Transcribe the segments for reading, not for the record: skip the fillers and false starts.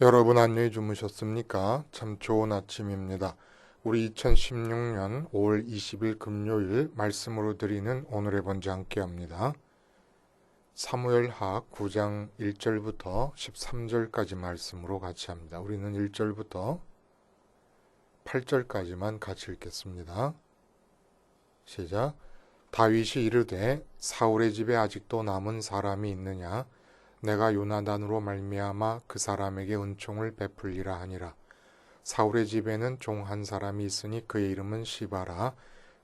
여러분 안녕히 주무셨습니까? 참 좋은 아침입니다. 우리 2016년 5월 20일 금요일 말씀으로 드리는 오늘의 번제 함께 합니다. 사무엘하 9장 1절부터 13절까지 말씀으로 같이 합니다. 우리는 1절부터 8절까지만 같이 읽겠습니다. 시작. 다윗이 이르되 사울의 집에 아직도 남은 사람이 있느냐? 내가 요나단으로 말미암아 그 사람에게 은총을 베풀리라 하니라. 사울의 집에는 종 한 사람이 있으니 그의 이름은 시바라.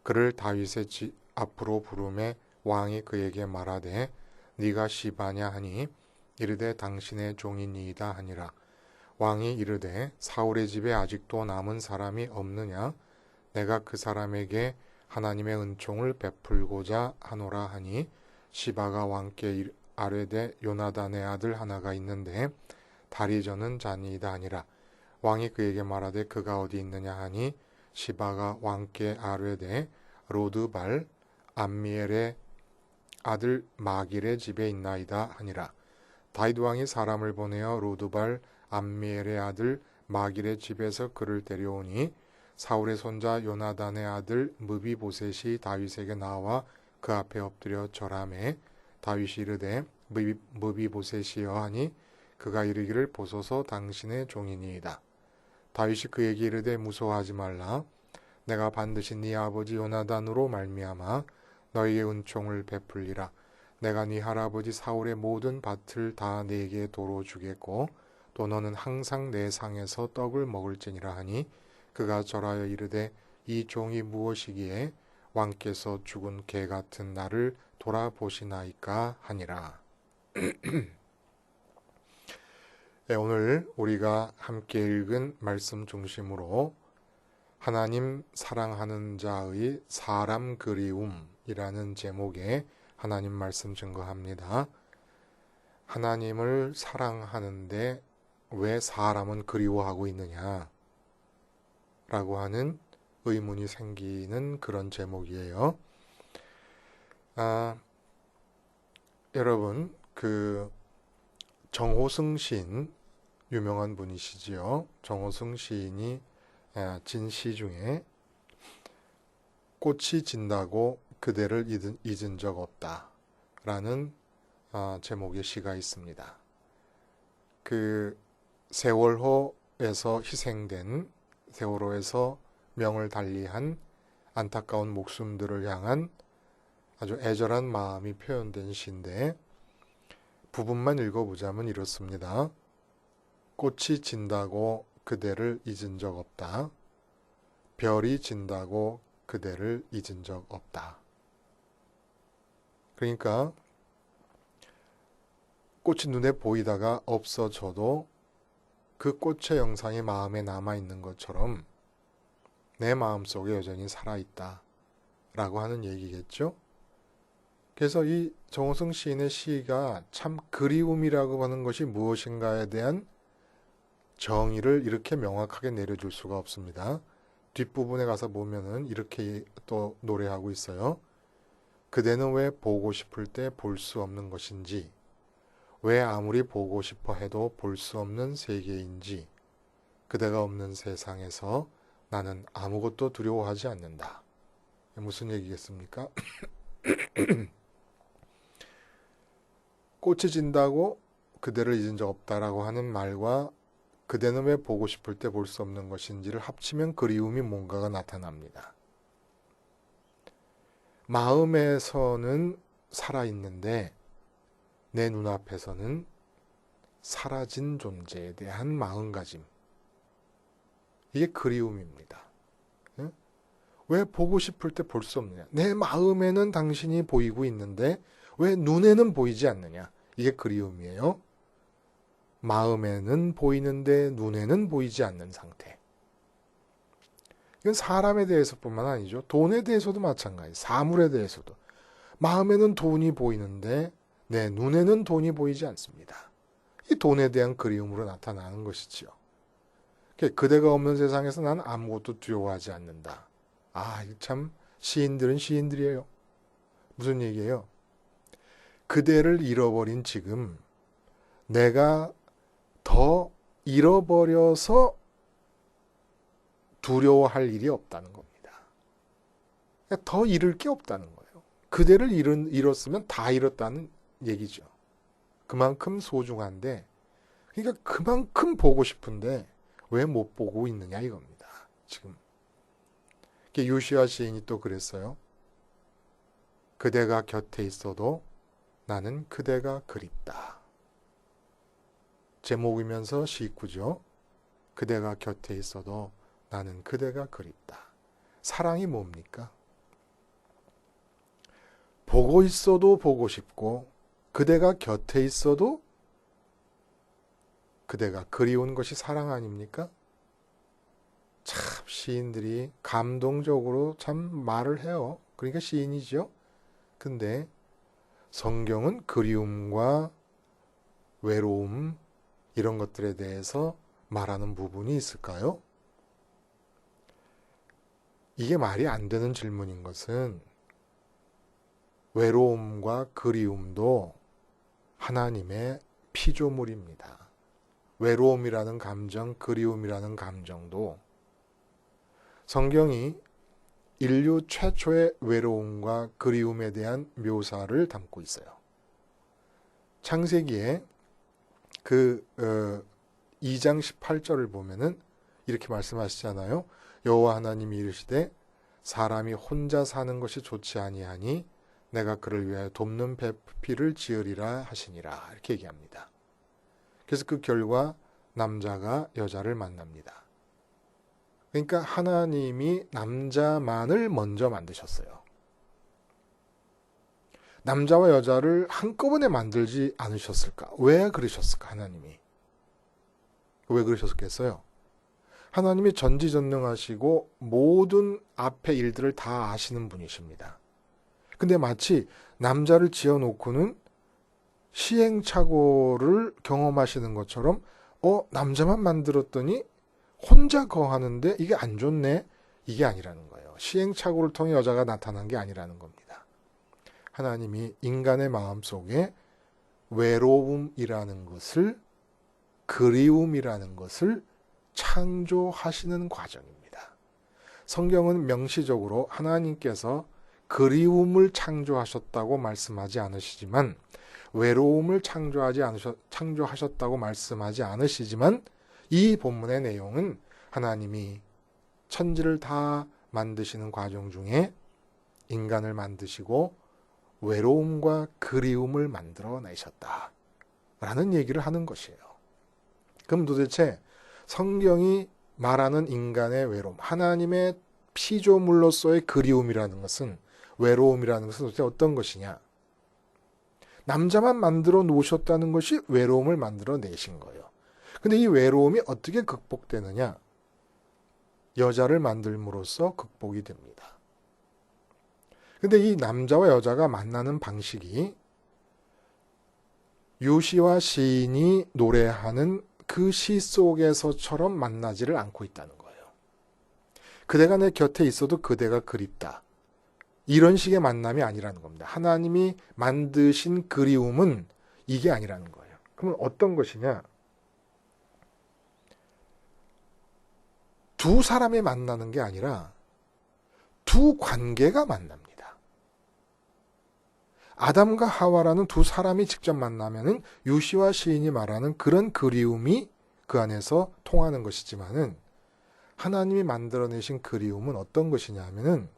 그를 다윗의 집 앞으로 부르매 왕이 그에게 말하되 네가 시바냐 하니 이르되 당신의 종이니이다 하니라. 왕이 이르되 사울의 집에 아직도 남은 사람이 없느냐? 내가 그 사람에게 하나님의 은총을 베풀고자 하노라 하니 시바가 왕께 아뢰되 요나단의 아들 하나가 있는데 다리 저는 자니이다 하니라. 왕이 그에게 말하되 그가 어디 있느냐 하니 시바가 왕께 아뢰되 로드발 암미엘의 아들 마길의 집에 있나이다 하니라. 다윗 왕이 사람을 보내어 로드발 암미엘의 아들 마길의 집에서 그를 데려오니 사울의 손자 요나단의 아들 무비보셋이 다윗에게 나와 그 앞에 엎드려 절하매 다윗이 이르되 무비보셋이여 하니 그가 이르기를 보소서 당신의 종이니이다. 다윗이 그에게 이르되 무서워하지 말라. 내가 반드시 네 아버지 요나단으로 말미암아 너희의 은총을 베풀리라. 내가 네 할아버지 사울의 모든 밭을 다 네게 도로 주겠고 또 너는 항상 내 상에서 떡을 먹을지니라 하니 그가 절하여 이르되 이 종이 무엇이기에 왕께서 죽은 개 같은 나를 돌아보시나이까 하니라. 네, 오늘 우리가 함께 읽은 말씀 중심으로 하나님 사랑하는 자의 사람 그리움이라는 제목의 하나님 말씀 증거합니다. 하나님을 사랑하는데 왜 사람은 그리워하고 있느냐? 라고 하는 의문이 생기는 그런 제목이에요. 여러분, 정호승 시인, 유명한 분이시지요. 정호승 시인이 진 시 중에 꽃이 진다고 그대를 잊은 적 없다 라는 제목의 시가 있습니다. 그 세월호에서 희생된, 세월호에서 명을 달리한 안타까운 목숨들을 향한 아주 애절한 마음이 표현된 시인데 부분만 읽어보자면 이렇습니다. 꽃이 진다고 그대를 잊은 적 없다. 별이 진다고 그대를 잊은 적 없다. 그러니까 꽃이 눈에 보이다가 없어져도 그 꽃의 영상이 마음에 남아있는 것처럼 내 마음속에 여전히 살아있다 라고 하는 얘기겠죠. 그래서 이 정호승 시인의 시가 참 그리움이라고 하는 것이 무엇인가에 대한 정의를 이렇게 명확하게 내려줄 수가 없습니다. 뒷부분에 가서 보면은 이렇게 또 노래하고 있어요. 그대는 왜 보고 싶을 때 볼 수 없는 것인지, 왜 아무리 보고 싶어 해도 볼 수 없는 세계인지, 그대가 없는 세상에서 나는 아무것도 두려워하지 않는다. 무슨 얘기겠습니까? 꽃이 진다고 그대를 잊은 적 없다라고 하는 말과 그대는 왜 보고 싶을 때 볼 수 없는 것인지를 합치면 그리움이 뭔가가 나타납니다. 마음에서는 살아있는데 내 눈앞에서는 사라진 존재에 대한 마음가짐. 이게 그리움입니다. 왜 보고 싶을 때 볼 수 없느냐? 내 마음에는 당신이 보이고 있는데 왜 눈에는 보이지 않느냐? 이게 그리움이에요. 마음에는 보이는데 눈에는 보이지 않는 상태. 이건 사람에 대해서뿐만 아니죠. 돈에 대해서도 마찬가지. 사물에 대해서도. 마음에는 돈이 보이는데 내 눈에는 돈이 보이지 않습니다. 이 돈에 대한 그리움으로 나타나는 것이지요. 그대가 없는 세상에서 난 아무것도 두려워하지 않는다. 참 시인들은 시인들이에요. 무슨 얘기예요? 그대를 잃어버린 지금 내가 더 잃어버려서 두려워할 일이 없다는 겁니다. 더 잃을 게 없다는 거예요. 그대를 잃었으면 다 잃었다는 얘기죠. 그만큼 소중한데, 그러니까 그만큼 보고 싶은데 왜 못 보고 있느냐 이겁니다. 지금 요시야 시인이 또 그랬어요. 그대가 곁에 있어도 나는 그대가 그립다. 제목이면서 시구죠. 그대가 곁에 있어도 나는 그대가 그립다. 사랑이 뭡니까? 보고 있어도 보고 싶고 그대가 곁에 있어도 그대가 그리운 것이 사랑 아닙니까? 참 시인들이 감동적으로 참 말을 해요. 그러니까 시인이죠. 근데 성경은 그리움과 외로움 이런 것들에 대해서 말하는 부분이 있을까요? 이게 말이 안 되는 질문인 것은 외로움과 그리움도 하나님의 피조물입니다. 외로움이라는 감정, 그리움이라는 감정도 성경이 인류 최초의 외로움과 그리움에 대한 묘사를 담고 있어요. 창세기에 2장 18절을 보면은 이렇게 말씀하시잖아요. 여호와 하나님이 이르시되 사람이 혼자 사는 것이 좋지 아니하니 내가 그를 위하여 돕는 배필을 지으리라 하시니라 이렇게 얘기합니다. 그래서 그 결과 남자가 여자를 만납니다. 그러니까 하나님이 남자만을 먼저 만드셨어요. 남자와 여자를 한꺼번에 만들지 않으셨을까? 왜 그러셨을까? 하나님이. 왜 그러셨겠어요? 하나님이 전지전능하시고 모든 앞의 일들을 다 아시는 분이십니다. 근데 마치 남자를 지어놓고는 시행착오를 경험하시는 것처럼 남자만 만들었더니 혼자 거하는데 이게 안 좋네? 이게 아니라는 거예요. 시행착오를 통해 여자가 나타난 게 아니라는 겁니다. 하나님이 인간의 마음속에 외로움이라는 것을 그리움이라는 것을 창조하시는 과정입니다. 성경은 명시적으로 하나님께서 그리움을 창조하셨다고 말씀하지 않으시지만 외로움을 창조하셨다고 말씀하지 않으시지만 이 본문의 내용은 하나님이 천지를 다 만드시는 과정 중에 인간을 만드시고 외로움과 그리움을 만들어내셨다 라는 얘기를 하는 것이에요. 그럼 도대체 성경이 말하는 인간의 외로움, 하나님의 피조물로서의 그리움이라는 것은, 외로움이라는 것은 도대체 어떤 것이냐? 남자만 만들어 놓으셨다는 것이 외로움을 만들어 내신 거예요. 근데 이 외로움이 어떻게 극복되느냐? 여자를 만들므로써 극복이 됩니다. 근데 이 남자와 여자가 만나는 방식이 요시와 시인이 노래하는 그 시 속에서처럼 만나지를 않고 있다는 거예요. 그대가 내 곁에 있어도 그대가 그립다. 이런 식의 만남이 아니라는 겁니다. 하나님이 만드신 그리움은 이게 아니라는 거예요. 그러면 어떤 것이냐? 두 사람이 만나는 게 아니라 두 관계가 만납니다. 아담과 하와라는 두 사람이 직접 만나면은 요시와 시인이 말하는 그런 그리움이 그 안에서 통하는 것이지만은 하나님이 만들어내신 그리움은 어떤 것이냐 하면은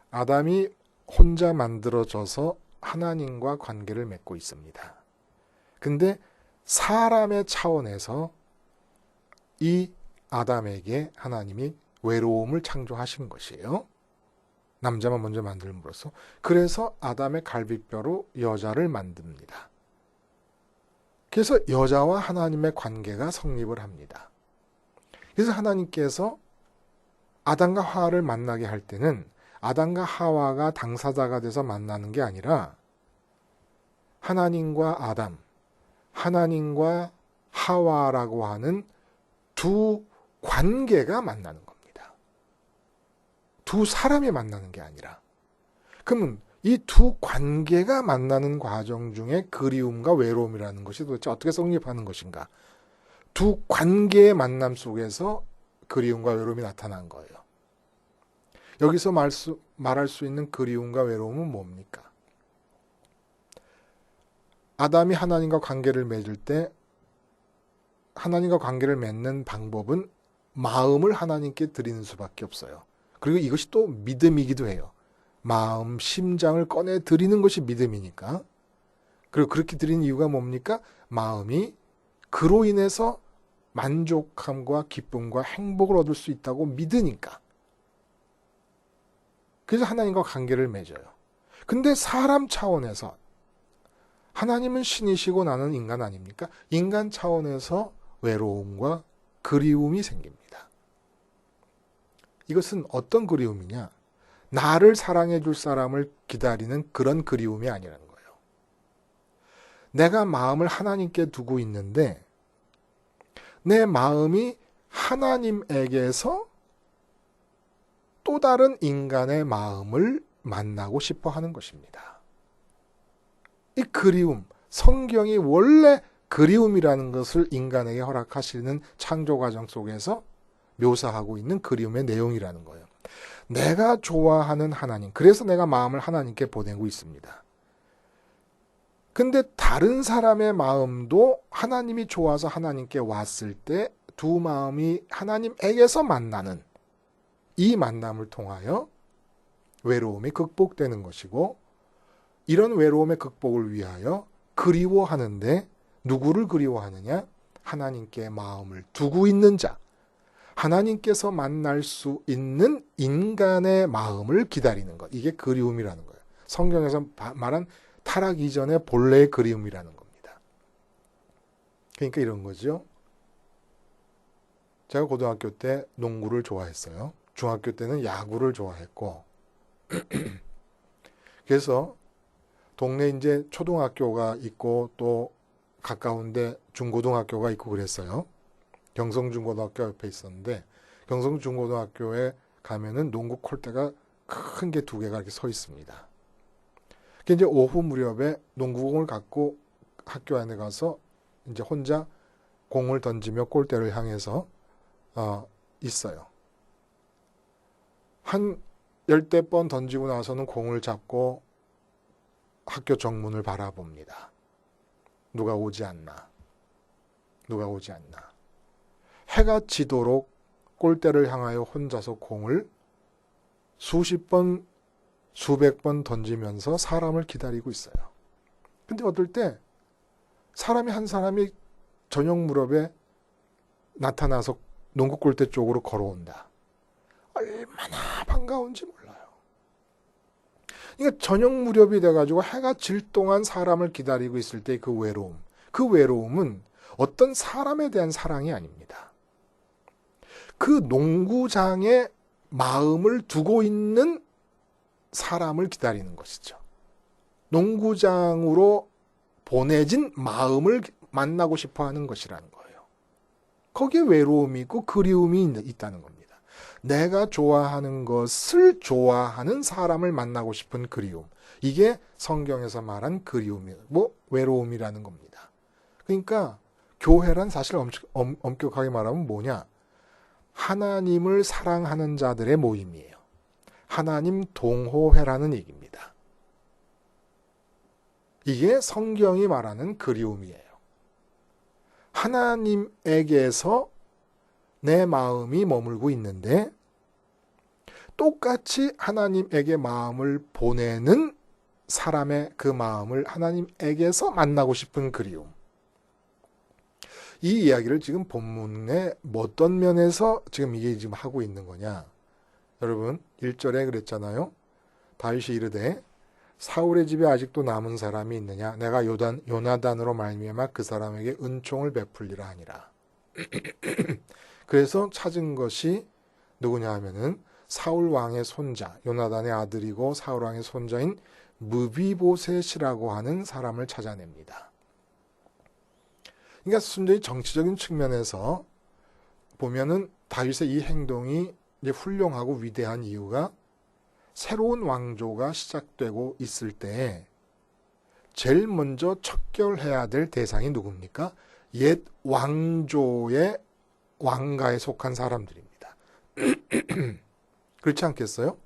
아담이 혼자 만들어져서 하나님과 관계를 맺고 있습니다. 근데 사람의 차원에서 이 아담에게 하나님이 외로움을 창조하신 것이에요. 남자만 먼저 만들므로써. 그래서 아담의 갈비뼈로 여자를 만듭니다. 그래서 여자와 하나님의 관계가 성립을 합니다. 그래서 하나님께서 아담과 하와를 만나게 할 때는 아담과 하와가 당사자가 돼서 만나는 게 아니라 하나님과 아담, 하나님과 하와라고 하는 두 관계가 만나는 겁니다. 두 사람이 만나는 게 아니라. 그러면 이 두 관계가 만나는 과정 중에 그리움과 외로움이라는 것이 도대체 어떻게 성립하는 것인가? 두 관계의 만남 속에서 그리움과 외로움이 나타난 거예요. 여기서 말할 수 있는 그리움과 외로움은 뭡니까? 아담이 하나님과 관계를 맺을 때 하나님과 관계를 맺는 방법은 마음을 하나님께 드리는 수밖에 없어요. 그리고 이것이 또 믿음이기도 해요. 마음, 심장을 꺼내 드리는 것이 믿음이니까. 그리고 그렇게 드리는 이유가 뭡니까? 마음이 그로 인해서 만족함과 기쁨과 행복을 얻을 수 있다고 믿으니까. 그래서 하나님과 관계를 맺어요. 근데 사람 차원에서 하나님은 신이시고 나는 인간 아닙니까? 인간 차원에서 외로움과 그리움이 생깁니다. 이것은 어떤 그리움이냐? 나를 사랑해 줄 사람을 기다리는 그런 그리움이 아니라는 거예요. 내가 마음을 하나님께 두고 있는데 내 마음이 하나님에게서 또 다른 인간의 마음을 만나고 싶어 하는 것입니다. 이 그리움, 성경이 원래 그리움이라는 것을 인간에게 허락하시는 창조 과정 속에서 묘사하고 있는 그리움의 내용이라는 거예요. 내가 좋아하는 하나님, 그래서 내가 마음을 하나님께 보내고 있습니다. 근데 다른 사람의 마음도 하나님이 좋아서 하나님께 왔을 때 두 마음이 하나님에게서 만나는 이 만남을 통하여 외로움이 극복되는 것이고, 이런 외로움의 극복을 위하여 그리워하는데 누구를 그리워하느냐? 하나님께 마음을 두고 있는 자, 하나님께서 만날 수 있는 인간의 마음을 기다리는 것. 이게 그리움이라는 거예요. 성경에서 말한 타락 이전의 본래의 그리움이라는 겁니다. 그러니까 이런 거죠. 제가 고등학교 때 농구를 좋아했어요. 중학교 때는 야구를 좋아했고, 그래서 동네 이제 초등학교가 있고 또 가까운데 중고등학교가 있고 그랬어요. 경성중고등학교 옆에 있었는데, 경성중고등학교에 가면은 농구 콜대가 큰 게 두 개가 이렇게 서 있습니다. 이제 오후 무렵에 농구공을 갖고 학교 안에 가서 이제 혼자 공을 던지며 골대를 향해서 있어요. 한 10대 번 던지고 나서는 공을 잡고 학교 정문을 바라봅니다. 누가 오지 않나. 누가 오지 않나. 해가 지도록 골대를 향하여 혼자서 공을 수십 번, 수백 번 던지면서 사람을 기다리고 있어요. 근데 어떨 때 한 사람이 저녁 무렵에 나타나서 농구 골대 쪽으로 걸어온다. 얼마나 반가운지 몰라요. 그러니까 저녁 무렵이 돼가지고 해가 질 동안 사람을 기다리고 있을 때 그 외로움. 그 외로움은 어떤 사람에 대한 사랑이 아닙니다. 그 농구장에 마음을 두고 있는 사람을 기다리는 것이죠. 농구장으로 보내진 마음을 만나고 싶어 하는 것이라는 거예요. 거기에 외로움이 있고 그리움이 있다는 겁니다. 내가 좋아하는 것을 좋아하는 사람을 만나고 싶은 그리움. 이게 성경에서 말한 그리움이고 외로움이라는 겁니다. 그러니까 교회란 사실 엄격하게 말하면 뭐냐? 하나님을 사랑하는 자들의 모임이에요. 하나님 동호회라는 얘기입니다. 이게 성경이 말하는 그리움이에요. 하나님에게서 내 마음이 머물고 있는데 똑같이 하나님에게 마음을 보내는 사람의 그 마음을 하나님에게서 만나고 싶은 그리움. 이 이야기를 지금 본문의 어떤 면에서 지금 이게 지금 하고 있는 거냐? 여러분 1절에 그랬잖아요. 다윗이 이르되 사울의 집에 아직도 남은 사람이 있느냐? 내가 요나단으로 말미암아 그 사람에게 은총을 베풀리라 하니라. 그래서 찾은 것이 누구냐 하면은 사울 왕의 손자, 요나단의 아들이고 사울 왕의 손자인 무비보셋이라고 하는 사람을 찾아냅니다. 그러니까 순전히 정치적인 측면에서 보면은 다윗의 이 행동이 이제 훌륭하고 위대한 이유가 새로운 왕조가 시작되고 있을 때 제일 먼저 척결해야 될 대상이 누굽니까? 옛 왕조의 왕가에 속한 사람들입니다. 그렇지 않겠어요?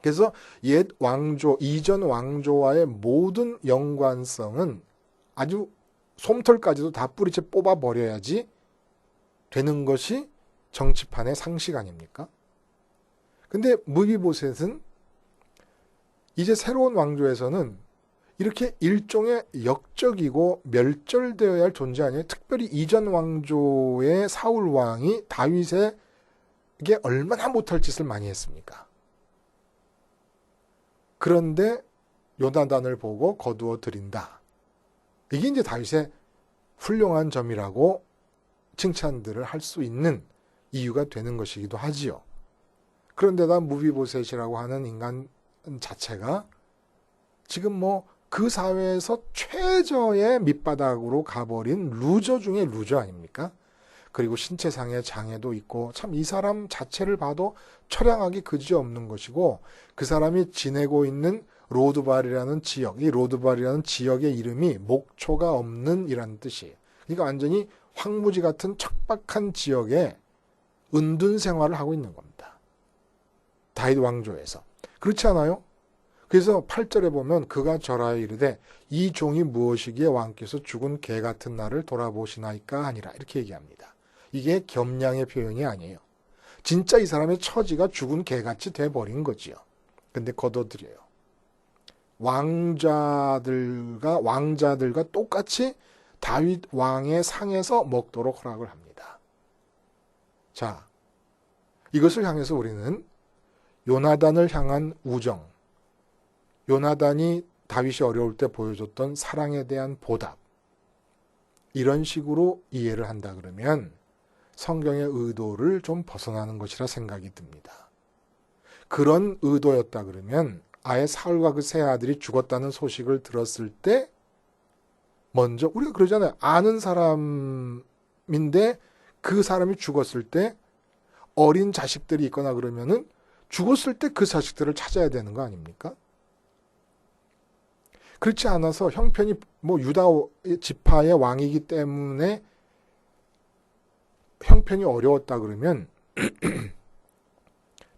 그래서 옛 왕조, 이전 왕조와의 모든 연관성은 아주 솜털까지도 다 뿌리채 뽑아버려야지 되는 것이 정치판의 상식 아닙니까? 근데 무비보셋은 이제 새로운 왕조에서는 이렇게 일종의 역적이고 멸절되어야 할 존재 아니에요. 특별히 이전 왕조의 사울 왕이 다윗에게 얼마나 못할 짓을 많이 했습니까? 그런데 요나단을 보고 거두어 드린다. 이게 이제 다윗의 훌륭한 점이라고 칭찬들을 할 수 있는 이유가 되는 것이기도 하지요. 그런데다 무비보셋이라고 하는 인간 자체가 지금 뭐 그 사회에서 최저의 밑바닥으로 가버린 루저 중에 루저 아닙니까? 그리고 신체상의 장애도 있고 참 이 사람 자체를 봐도 처량하기 그지없는 것이고 그 사람이 지내고 있는 로드발이라는 지역, 이 로드발이라는 지역의 이름이 목초가 없는 이라는 뜻이에요. 그러니까 완전히 황무지 같은 척박한 지역에 은둔 생활을 하고 있는 겁니다. 다윗 왕조에서. 그렇지 않아요? 그래서 8절에 보면 그가 절하여 이르되 이 종이 무엇이기에 왕께서 죽은 개 같은 나를 돌아보시나이까 하니라. 이렇게 얘기합니다. 이게 겸양의 표현이 아니에요. 진짜 이 사람의 처지가 죽은 개같이 돼버린 거지요. 근데 거둬들여요. 왕자들과 똑같이 다윗 왕의 상에서 먹도록 허락을 합니다. 자, 이것을 향해서 우리는 요나단을 향한 우정, 요나단이 다윗이 어려울 때 보여줬던 사랑에 대한 보답, 이런 식으로 이해를 한다 그러면 성경의 의도를 좀 벗어나는 것이라 생각이 듭니다. 그런 의도였다 그러면 아예 사울과 그 세 아들이 죽었다는 소식을 들었을 때 먼저 우리가 그러잖아요. 아는 사람인데 그 사람이 죽었을 때 어린 자식들이 있거나 그러면은 죽었을 때 그 자식들을 찾아야 되는 거 아닙니까? 그렇지 않아서 형편이 뭐 유다 지파의 왕이기 때문에 형편이 어려웠다 그러면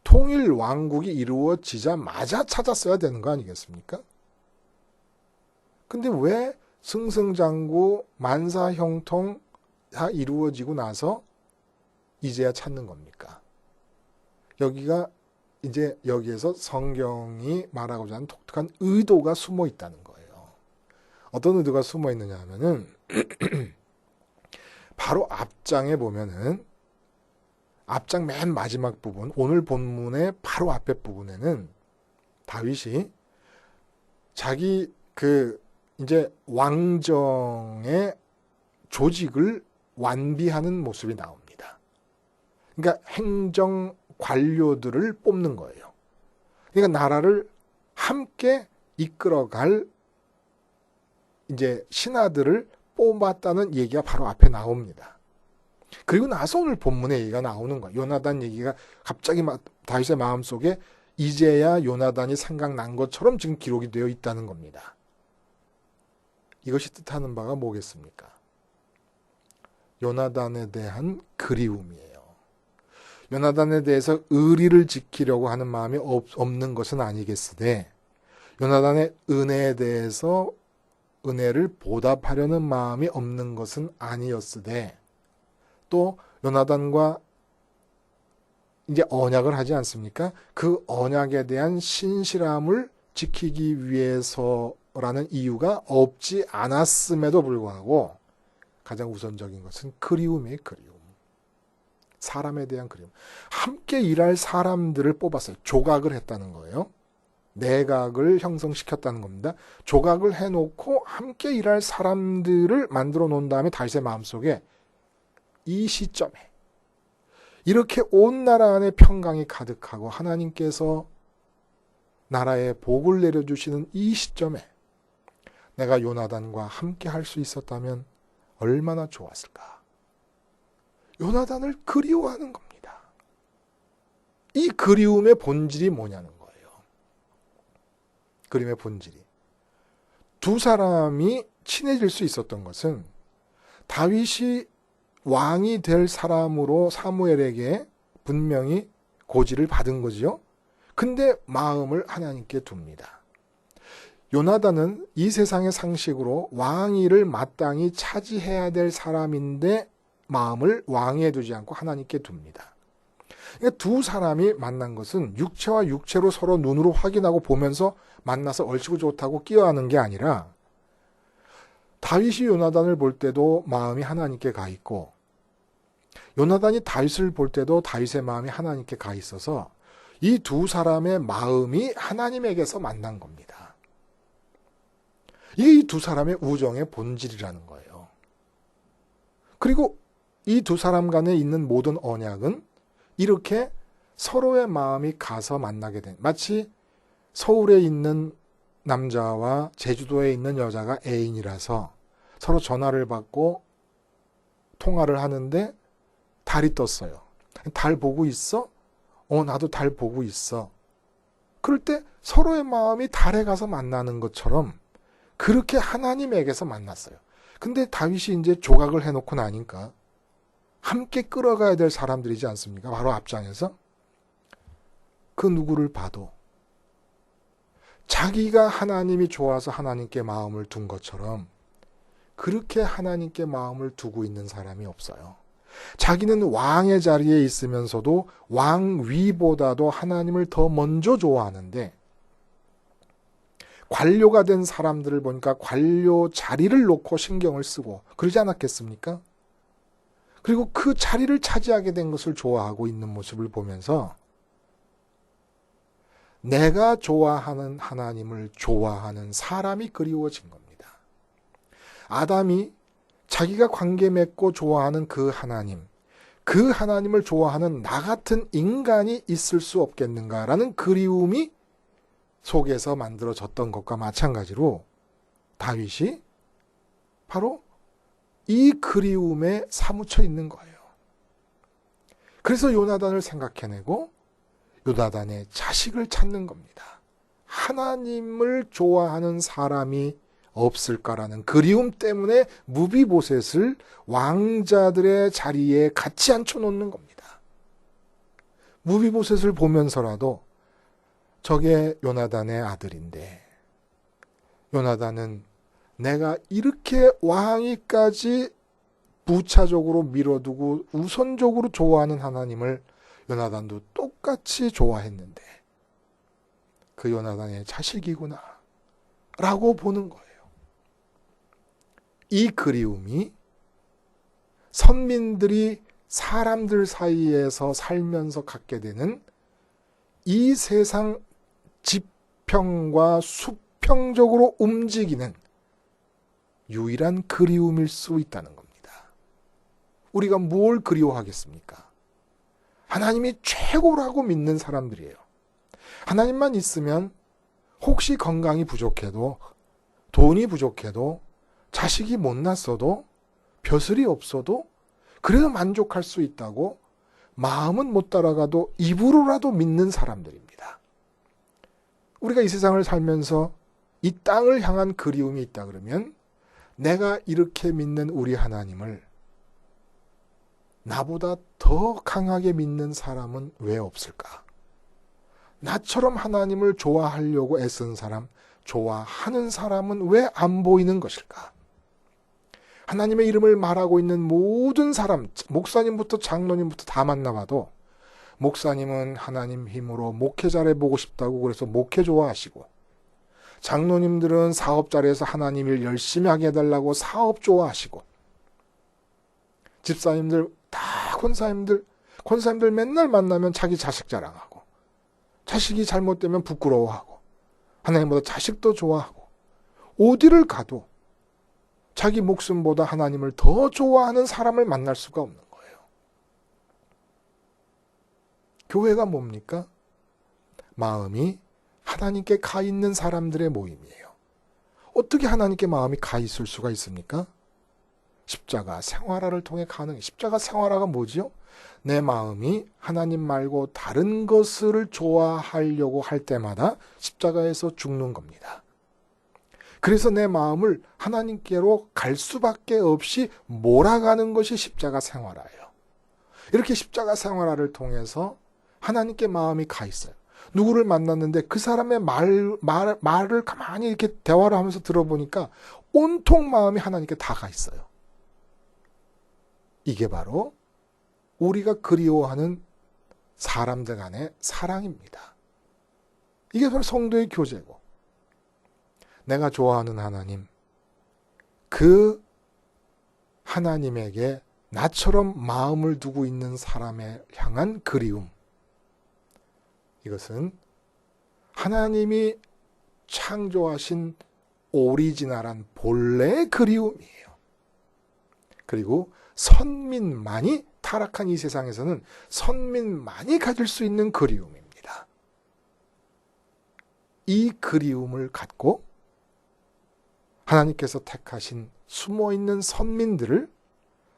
통일 왕국이 이루어지자마자 찾았어야 되는 거 아니겠습니까? 근데 왜 승승장구 만사형통 다 이루어지고 나서 이제야 찾는 겁니까? 여기에서 성경이 말하고자 하는 독특한 의도가 숨어 있다는 거예요. 어떤 의도가 숨어 있느냐 하면은 바로 앞장에 보면은 앞장 맨 마지막 부분, 오늘 본문의 바로 앞에 부분에는 다윗이 자기 이제 왕정의 조직을 완비하는 모습이 나옵니다. 그러니까 행정 관료들을 뽑는 거예요. 그러니까 나라를 함께 이끌어갈 이제 신하들을 뽑았다는 얘기가 바로 앞에 나옵니다. 그리고 나서 오늘 본문의 얘기가 나오는 거예요. 요나단 얘기가 갑자기 다윗의 마음속에 이제야 요나단이 생각난 것처럼 지금 기록이 되어 있다는 겁니다. 이것이 뜻하는 바가 뭐겠습니까? 요나단에 대한 그리움이에요. 요나단에 대해서 의리를 지키려고 하는 마음이 없는 것은 아니겠으되 요나단의 은혜에 대해서 은혜를 보답하려는 마음이 없는 것은 아니었으되 또 요나단과 이제 언약을 하지 않습니까? 그 언약에 대한 신실함을 지키기 위해서라는 이유가 없지 않았음에도 불구하고 가장 우선적인 것은 그리움이에요. 그리움. 사람에 대한 그리움. 함께 일할 사람들을 뽑았어요. 조각을 했다는 거예요. 내각을 형성시켰다는 겁니다. 조각을 해놓고 함께 일할 사람들을 만들어 놓은 다음에 다윗의 마음속에 이 시점에 이렇게 온 나라 안에 평강이 가득하고 하나님께서 나라에 복을 내려주시는 이 시점에 내가 요나단과 함께 할 수 있었다면 얼마나 좋았을까. 요나단을 그리워하는 겁니다. 이 그리움의 본질이 뭐냐는 거예요. 그림의 본질이. 두 사람이 친해질 수 있었던 것은 다윗이 왕이 될 사람으로 사무엘에게 분명히 고지를 받은 거지요. 근데 마음을 하나님께 둡니다. 요나단은 이 세상의 상식으로 왕위를 마땅히 차지해야 될 사람인데 마음을 왕위에 두지 않고 하나님께 둡니다. 그러니까 두 사람이 만난 것은 육체와 육체로 서로 눈으로 확인하고 보면서 만나서 얼씨구 좋다고 끼어하는 게 아니라 다윗이 요나단을 볼 때도 마음이 하나님께 가 있고 요나단이 다윗을 볼 때도 다윗의 마음이 하나님께 가 있어서 이 두 사람의 마음이 하나님에게서 만난 겁니다. 이게 이 두 사람의 우정의 본질이라는 거예요. 그리고 이 두 사람 간에 있는 모든 언약은 이렇게 서로의 마음이 가서 만나게 된, 마치 서울에 있는 남자와 제주도에 있는 여자가 애인이라서 서로 전화를 받고 통화를 하는데 달이 떴어요. 달 보고 있어? 나도 달 보고 있어. 그럴 때 서로의 마음이 달에 가서 만나는 것처럼 그렇게 하나님에게서 만났어요. 근데 다윗이 이제 조각을 해놓고 나니까 함께 끌어가야 될 사람들이지 않습니까? 바로 앞장에서 그 누구를 봐도 자기가 하나님이 좋아서 하나님께 마음을 둔 것처럼 그렇게 하나님께 마음을 두고 있는 사람이 없어요. 자기는 왕의 자리에 있으면서도 왕위보다도 하나님을 더 먼저 좋아하는데 관료가 된 사람들을 보니까 관료 자리를 놓고 신경을 쓰고 그러지 않았겠습니까? 그리고 그 자리를 차지하게 된 것을 좋아하고 있는 모습을 보면서 내가 좋아하는 하나님을 좋아하는 사람이 그리워진 겁니다. 아담이 자기가 관계 맺고 좋아하는 그 하나님을 좋아하는 나 같은 인간이 있을 수 없겠는가라는 그리움이 속에서 만들어졌던 것과 마찬가지로 다윗이 바로 이 그리움에 사무쳐 있는 거예요. 그래서 요나단을 생각해내고 요나단의 자식을 찾는 겁니다. 하나님을 좋아하는 사람이 없을까라는 그리움 때문에 무비보셋을 왕자들의 자리에 같이 앉혀놓는 겁니다. 무비보셋을 보면서라도 저게 요나단의 아들인데 요나단은 내가 이렇게 왕위까지 부차적으로 밀어두고 우선적으로 좋아하는 하나님을 요나단도 똑같이 좋아했는데 그 요나단의 자식이구나 라고 보는 거예요. 이 그리움이 선민들이 사람들 사이에서 살면서 갖게 되는 이 세상 지평과 수평적으로 움직이는 유일한 그리움일 수 있다는 겁니다. 우리가 뭘 그리워하겠습니까? 하나님이 최고라고 믿는 사람들이에요. 하나님만 있으면 혹시 건강이 부족해도 돈이 부족해도 자식이 못 났어도 벼슬이 없어도 그래도 만족할 수 있다고 마음은 못 따라가도 입으로라도 믿는 사람들입니다. 우리가 이 세상을 살면서 이 땅을 향한 그리움이 있다 그러면 내가 이렇게 믿는 우리 하나님을 나보다 더 강하게 믿는 사람은 왜 없을까? 나처럼 하나님을 좋아하려고 애쓴 사람, 좋아하는 사람은 왜 안 보이는 것일까? 하나님의 이름을 말하고 있는 모든 사람, 목사님부터 장로님부터 다 만나봐도 목사님은 하나님 힘으로 목회 잘해보고 싶다고 그래서 목회 좋아하시고 장로님들은 사업 잘해서 하나님 일 열심히 하게 해달라고 사업 좋아하시고 집사님들 다 권사님들 맨날 만나면 자기 자식 자랑하고 자식이 잘못되면 부끄러워하고 하나님보다 자식도 좋아하고 어디를 가도 자기 목숨보다 하나님을 더 좋아하는 사람을 만날 수가 없는 거예요. 교회가 뭡니까? 마음이 하나님께 가 있는 사람들의 모임이에요. 어떻게 하나님께 마음이 가 있을 수가 있습니까? 십자가 생활화를 통해 가능해. 십자가 생활화가 뭐지요? 내 마음이 하나님 말고 다른 것을 좋아하려고 할 때마다 십자가에서 죽는 겁니다. 그래서 내 마음을 하나님께로 갈 수밖에 없이 몰아가는 것이 십자가 생활화예요. 이렇게 십자가 생활화를 통해서 하나님께 마음이 가 있어요. 누구를 만났는데 그 사람의 말을 가만히 이렇게 대화를 하면서 들어보니까 온통 마음이 하나님께 다 가 있어요. 이게 바로 우리가 그리워하는 사람들 간의 사랑입니다. 이게 바로 성도의 교제고, 내가 좋아하는 하나님, 그 하나님에게 나처럼 마음을 두고 있는 사람에 향한 그리움, 이것은 하나님이 창조하신 오리지널한 본래의 그리움이에요. 그리고 선민만이, 타락한 이 세상에서는 선민만이 가질 수 있는 그리움입니다. 이 그리움을 갖고 하나님께서 택하신 숨어있는 선민들을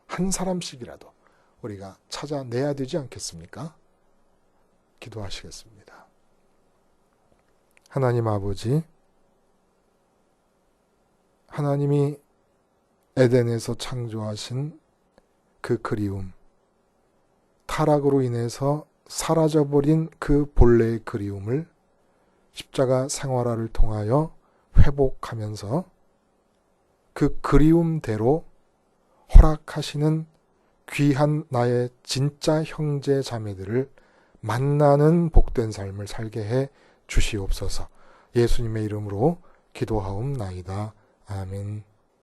한 사람씩이라도 우리가 찾아내야 되지 않겠습니까? 기도하시겠습니다. 하나님 아버지, 하나님이 에덴에서 창조하신 그 그리움, 타락으로 인해서 사라져버린 그 본래의 그리움을 십자가 생활화를 통하여 회복하면서 그 그리움대로 허락하시는 귀한 나의 진짜 형제 자매들을 만나는 복된 삶을 살게 해 주시옵소서. 예수님의 이름으로 기도하옵나이다. 아멘.